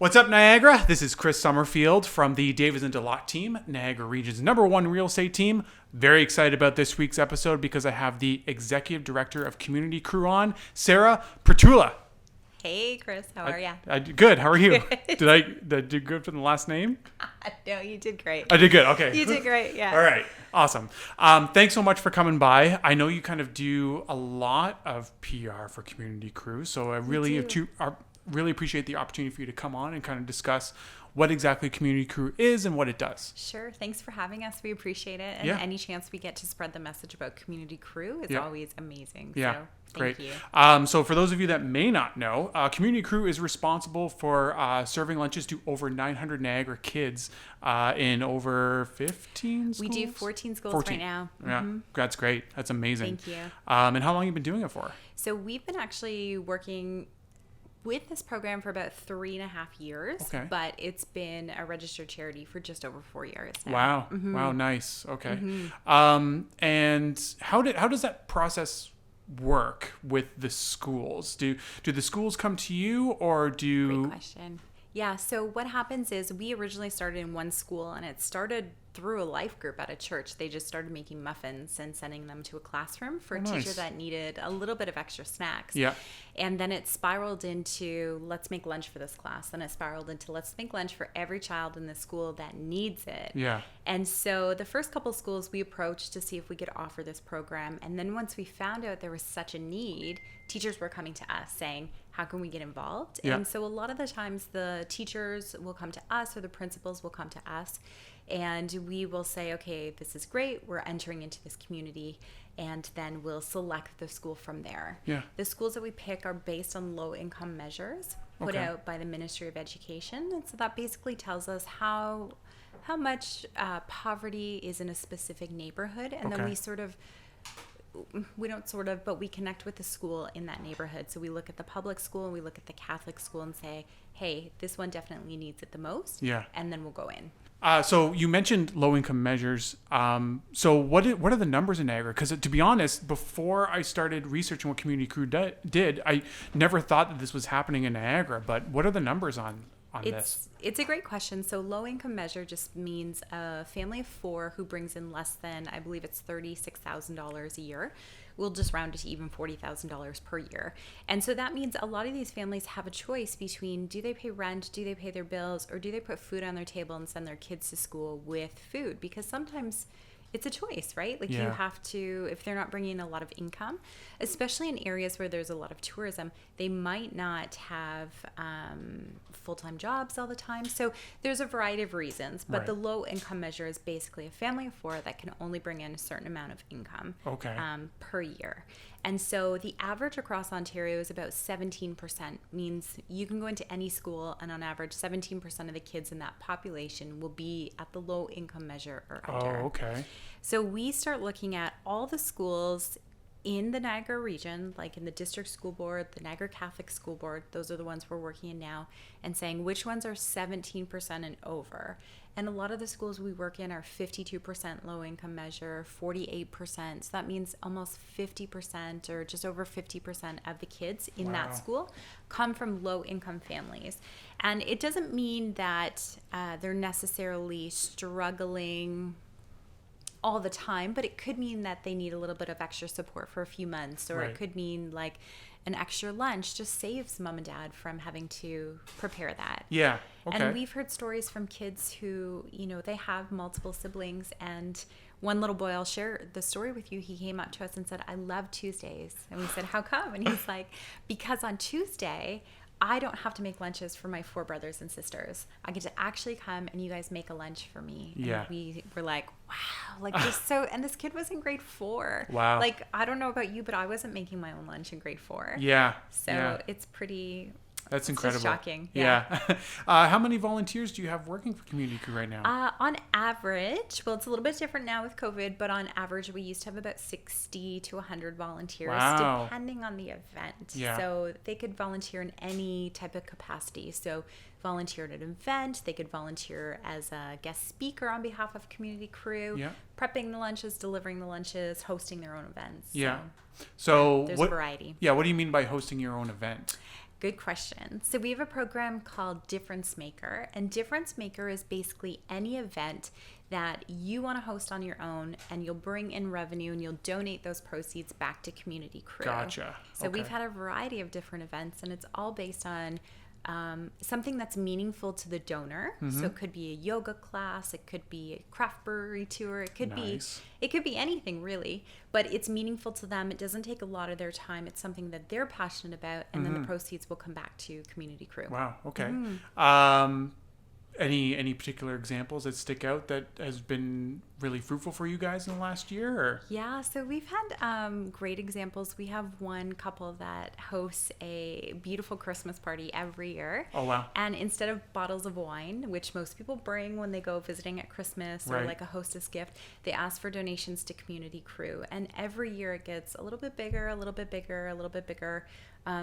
What's up, Niagara? This is Chris Somerfield from the Davis and Delott team, Niagara Region's #1 real estate team. Very excited about this week's episode because I have the Executive Director of Community Crew on, Sarah Pritula. Hey, Chris. How are you? Good. How are you? Did I do good for the last name? No, you did great. I did good. Okay. You did great. Yeah. All right. Awesome. Thanks so much for coming by. I know you kind of do a lot of PR for Community Crew, so I really appreciate the opportunity for you to come on and kind of discuss what exactly Community Crew is and what it does. Sure. Thanks for having us. We appreciate it. And any chance we get to spread the message about Community Crew is always amazing. Yeah. So Great. Thank you. So for those of you that may not know, Community Crew is responsible for serving lunches to over 900 Niagara kids in over 15 schools? We do 14 schools right now. Yeah, that's great. That's amazing. Thank you. And how long have you been doing it for? So we've been actually working with this program for about 3.5 years, but it's been a registered charity for just over 4 years now. Wow. Wow. Nice. Okay. And how does that process work with the schools? Do the schools come to you or do... Great question. Yeah, so what happens is we originally started in one school, and it started through a life group at a church. They just started making muffins and sending them to a classroom for a teacher that needed a little bit of extra snacks. Yeah. And then it spiraled into, let's make lunch for this class. Then it spiraled into, let's make lunch for every child in the school that needs it. Yeah. And so the first couple schools we approached to see if we could offer this program. And then once we found out there was such a need, teachers were coming to us saying, how can we get involved? Yeah. And so a lot of the times the teachers will come to us or the principals will come to us, and we will say, okay, this is great. We're entering into this community, and then we'll select the school from there. Yeah. The schools that we pick are based on low income measures put out by the Ministry of Education. And so that basically tells us how much poverty is in a specific neighborhood. And then but we connect with the school in that neighborhood. So we look at the public school and we look at the Catholic school and say, hey, this one definitely needs it the most. Yeah. And then we'll go in. So you mentioned low-income measures. So what are the numbers in Niagara? Because to be honest, before I started researching what Community Crew did, I never thought that this was happening in Niagara. But what are the numbers on this? It's a great question. So low-income measure just means a family of 4 who brings in less than, I believe it's $36,000 a year. We'll just round it to even $40,000 per year. And so that means a lot of these families have a choice between, do they pay rent, do they pay their bills, or do they put food on their table and send their kids to school with food? Because sometimes it's a choice, right? Like you have to, if they're not bringing in a lot of income, especially in areas where there's a lot of tourism, they might not have full-time jobs all the time. So there's a variety of reasons, but the low income measure is basically a family of 4 that can only bring in a certain amount of income per year. And so the average across Ontario is about 17%, means you can go into any school and on average 17% of the kids in that population will be at the low income measure or under. Oh, okay. So we start looking at all the schools in the Niagara region, like in the district school board, the Niagara Catholic School Board, those are the ones we're working in now, and saying which ones are 17% and over. And a lot of the schools we work in are 52% low income measure, 48%. So that means almost 50% or just over 50% of the kids in that school come from low income families. And it doesn't mean that they're necessarily struggling all the time, but it could mean that they need a little bit of extra support for a few months, or it could mean like an extra lunch just saves mom and dad from having to prepare that. Yeah. Okay. And we've heard stories from kids who, they have multiple siblings, and one little boy, I'll share the story with you. He came up to us and said, I love Tuesdays. And we said, how come? And he's like, because on Tuesday, I don't have to make lunches for my 4 brothers and sisters. I get to actually come and you guys make a lunch for me. Yeah. And we were like, wow, like just so, and this kid was in grade 4. Wow. Like, I don't know about you, but I wasn't making my own lunch in grade 4. Yeah. So it's pretty... That's incredible. It's shocking. Yeah. How many volunteers do you have working for Community Crew right now? On average, well, it's a little bit different now with COVID, but on average, we used to have about 60 to 100 volunteers, depending on the event. Yeah. So they could volunteer in any type of capacity. So volunteer at an event, they could volunteer as a guest speaker on behalf of Community Crew, prepping the lunches, delivering the lunches, hosting their own events. Yeah. So there's a variety. Yeah. What do you mean by hosting your own event? Good question. So we have a program called Difference Maker, and Difference Maker is basically any event that you want to host on your own, and you'll bring in revenue and you'll donate those proceeds back to Community Crew. Gotcha. So we've had a variety of different events, and it's all based on something that's meaningful to the donor. So it could be a yoga class, it could be a craft brewery tour, it could be anything really, but it's meaningful to them. It doesn't take a lot of their time. It's something that they're passionate about, and then the proceeds will come back to Community Crew. Wow. Okay. Any particular examples that stick out that has been really fruitful for you guys in the last year? Or? Yeah, so we've had great examples. We have one couple that hosts a beautiful Christmas party every year. Oh, wow. And instead of bottles of wine, which most people bring when they go visiting at Christmas or like a hostess gift, they ask for donations to Community Crew. And every year it gets a little bit bigger, a little bit bigger, a little bit bigger.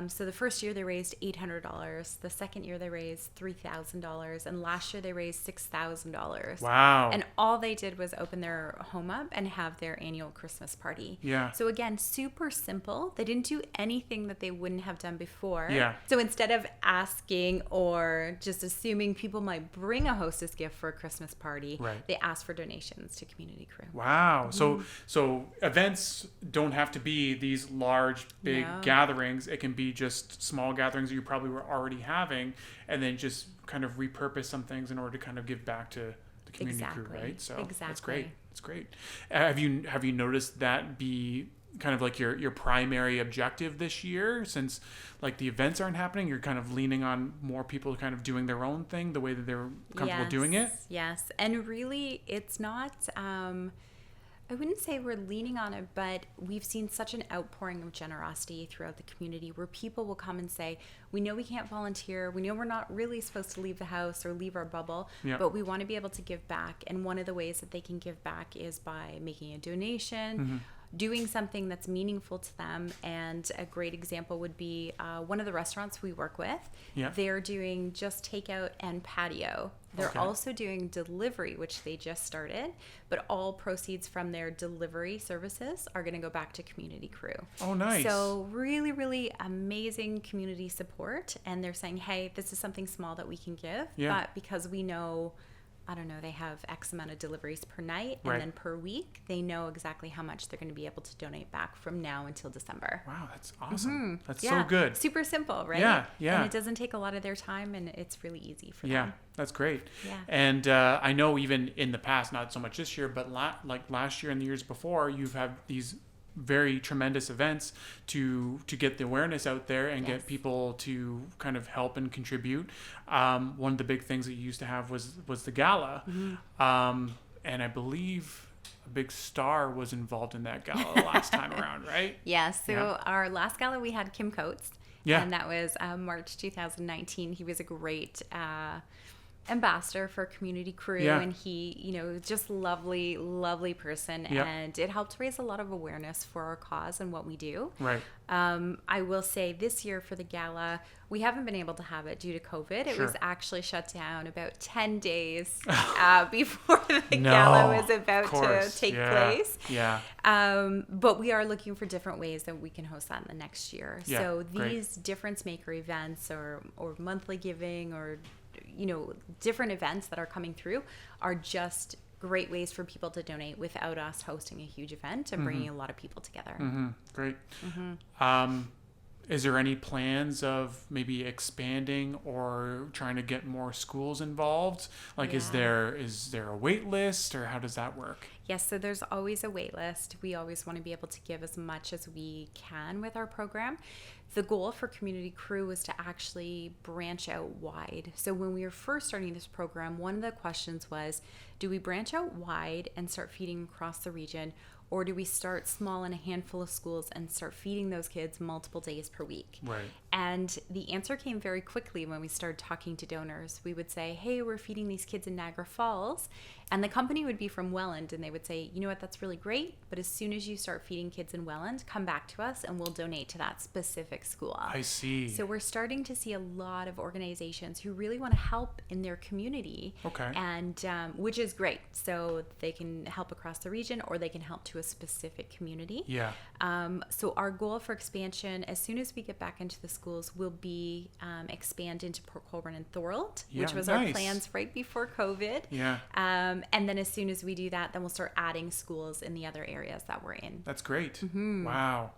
So the first year they raised $800. The second year they raised $3,000. And last year they raised $6,000. Wow. And all they did was open their home up and have their annual Christmas party. Yeah. So again, super simple. They didn't do anything that they wouldn't have done before. Yeah. So instead of asking or just assuming people might bring a hostess gift for a Christmas party, they asked for donations to Community Crew. Wow. So events don't have to be these large, big gatherings. It can be just small gatherings that you probably were already having, and then just kind of repurpose some things in order to kind of give back to the Community Crew, right? So that's great. That's great. Have you noticed that be kind of like your primary objective this year, since like the events aren't happening? You're kind of leaning on more people kind of doing their own thing the way that they're comfortable doing it? Yes. And really, it's not... I wouldn't say we're leaning on it, but we've seen such an outpouring of generosity throughout the community where people will come and say, we know we can't volunteer. We know we're not really supposed to leave the house or leave our bubble, but we want to be able to give back. And one of the ways that they can give back is by making a donation, doing something that's meaningful to them. And a great example would be one of the restaurants we work with. They're doing just takeout and patio. They're also doing delivery, which they just started, but all proceeds from their delivery services are going to go back to Community Crew. Oh, nice. So really, really amazing community support. And they're saying, hey, this is something small that we can give, but because we know, I don't know, they have X amount of deliveries per night and then per week, they know exactly how much they're going to be able to donate back from now until December. Wow, that's awesome. That's so good. Super simple, right? Yeah. And it doesn't take a lot of their time, and it's really easy for them. Yeah, that's great. Yeah. And I know even in the past, not so much this year, but like last year and the years before, you've had these very tremendous events to get the awareness out there and get people to kind of help and contribute. One of the big things that you used to have was the gala, and I believe a big star was involved in that gala last time around, right? So our last gala we had Kim Coates, and that was March 2019. He was a great ambassador for Community Crew, and he, just lovely person, and it helped raise a lot of awareness for our cause and what we do. Right. I will say this year for the gala, we haven't been able to have it due to COVID. It was actually shut down about 10 days before the gala was about to take place. But we are looking for different ways that we can host that in the next year. So these Difference Maker events or monthly giving or different events that are coming through are just great ways for people to donate without us hosting a huge event and bringing a lot of people together. Great. Is there any plans of maybe expanding or trying to get more schools involved? Like, is there a wait list, or how does that work? Yes, so there's always a wait list. We always want to be able to give as much as we can with our program. The goal for Community Crew was to actually branch out wide. So when we were first starting this program, one of the questions was, do we branch out wide and start feeding across the region, or do we start small in a handful of schools and start feeding those kids multiple days per week? Right. And the answer came very quickly when we started talking to donors. We would say, hey, we're feeding these kids in Niagara Falls. And the company would be from Welland, and they would say, you know what, that's really great, but as soon as you start feeding kids in Welland, come back to us and we'll donate to that specific school. I see. So we're starting to see a lot of organizations who really want to help in their community. Okay. And which is great. So they can help across the region, or they can help to to a specific community. Yeah. So our goal for expansion, as soon as we get back into the schools, will be expand into Port Colborne and Thorold, which was our plans right before COVID. Yeah. And then as soon as we do that, then we'll start adding schools in the other areas that we're in. That's great. Wow.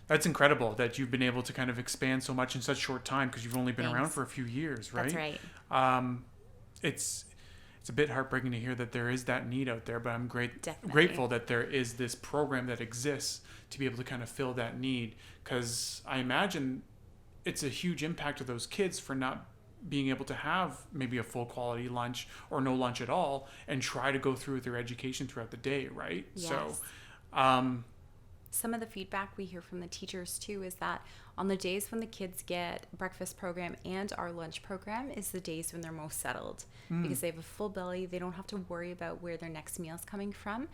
That's incredible that you've been able to kind of expand so much in such a short time, because you've only been around for a few years, right? That's right. It's a bit heartbreaking to hear that there is that need out there, but I'm Definitely. grateful that there is this program that exists to be able to kind of fill that need, because I imagine it's a huge impact to those kids for not being able to have maybe a full quality lunch or no lunch at all and try to go through their education throughout the day, right? Yes. So some of the feedback we hear from the teachers too is that on the days when the kids get breakfast program and our lunch program is the days when they're most settled, because they have a full belly. They don't have to worry about where their next meal is coming from.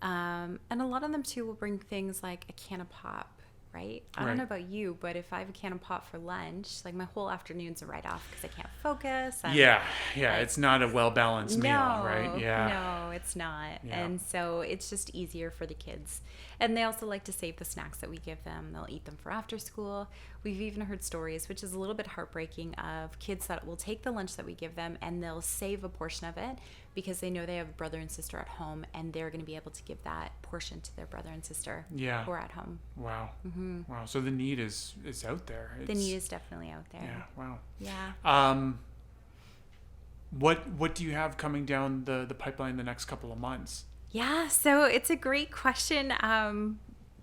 And a lot of them too will bring things like a can of pop, right? I don't know about you, but if I have a can of pop for lunch, like my whole afternoon's a write-off because I can't focus. Yeah, it's not a well-balanced meal, right? Yeah. No, it's not. Yeah. And so it's just easier for the kids. And they also like to save the snacks that we give them. They'll eat them for after school. We've even heard stories, which is a little bit heartbreaking, of kids that will take the lunch that we give them and they'll save a portion of it because they know they have a brother and sister at home and they're going to be able to give that portion to their brother and sister who are at home. Wow. Wow. So the need is out there. The need is definitely out there. Yeah. Wow. Yeah. What do you have coming down the pipeline the next couple of months? Yeah, so it's a great question.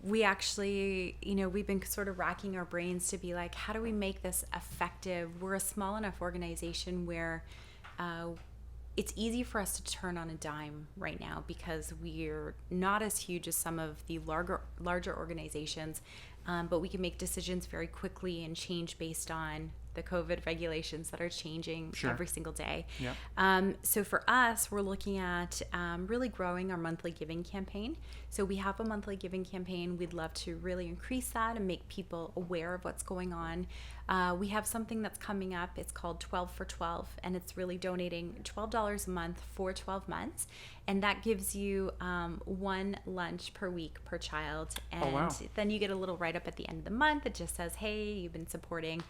We actually, we've been sort of racking our brains to be like, how do we make this effective? We're a small enough organization where it's easy for us to turn on a dime right now because we're not as huge as some of the larger organizations, but we can make decisions very quickly and change based on the COVID regulations that are changing every single day. Yeah. So for us, we're looking at really growing our monthly giving campaign. So we have a monthly giving campaign. We'd love to really increase that and make people aware of what's going on. We have something that's coming up. It's called 12 for 12, and it's really donating $12 a month for 12 months. And that gives you one lunch per week per child. And then you get a little write-up at the end of the month that just says, hey, you've been supporting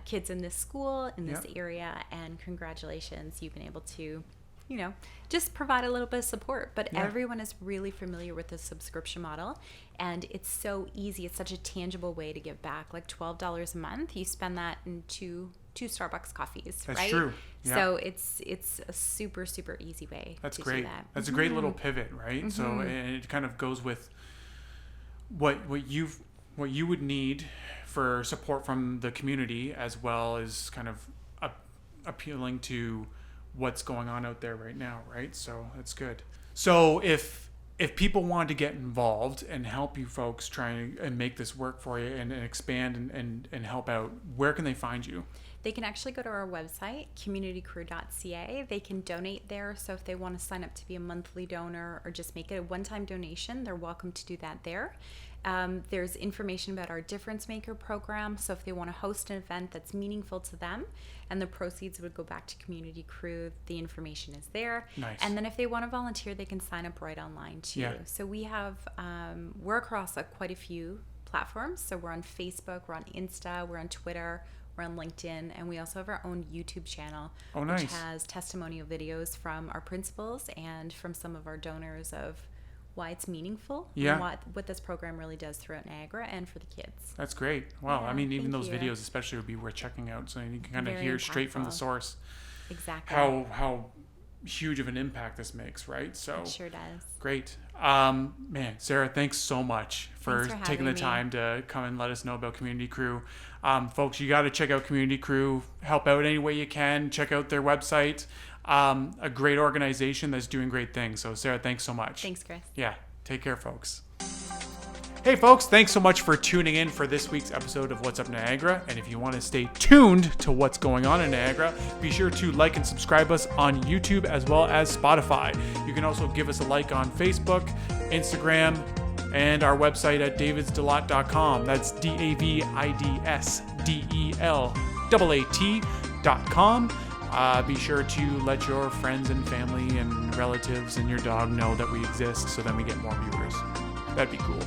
kids in this school, in this area, and congratulations, you've been able to, just provide a little bit of support. But everyone is really familiar with the subscription model, and it's so easy. It's such a tangible way to give back. Like $12 a month, you spend that in two Starbucks coffees. That's right? true. Yeah. So it's a super, super easy way. That's to great. Do that. That's a great little pivot, right? So and it kind of goes with what you would need for support from the community, as well as kind of appealing to what's going on out there right now, right? So that's good. So if people want to get involved and help you folks try and make this work for you and expand and help out, where can they find you? They can actually go to our website, communitycrew.ca. They can donate there. So if they want to sign up to be a monthly donor or just make it a one-time donation, they're welcome to do that there. There's information about our Difference Maker program. So if they want to host an event that's meaningful to them and the proceeds would go back to Community Crew, the information is there. Nice. And then if they want to volunteer, they can sign up right online too. Yeah. So we have, we're across quite a few platforms. So we're on Facebook, we're on Insta, we're on Twitter, we're on LinkedIn, and we also have our own YouTube channel, which has testimonial videos from our principals and from some of our donors of why it's meaningful and what this program really does throughout Niagara and for the kids. That's great. Wow. Yeah, I mean, even those videos especially would be worth checking out, so you can kind of hear straight from the source exactly how huge of an impact this makes, right? So it sure does. Great. Man, Sarah, thanks so much for taking the time to come and let us know about Community Crew. Folks, you got to check out Community Crew. Help out any way you can. Check out their website. A great organization that's doing great things. So, Sarah, thanks so much. Thanks, Chris. Yeah. Take care, folks. Hey, folks, thanks so much for tuning in for this week's episode of What's Up Niagara. And if you want to stay tuned to what's going on in Niagara, be sure to like and subscribe us on YouTube as well as Spotify. You can also give us a like on Facebook, Instagram, and our website at davidsdelat.com. That's DAVIDSDELAAT.com. be sure to let your friends and family and relatives and your dog know that we exist, so then we get more viewers. That'd be cool.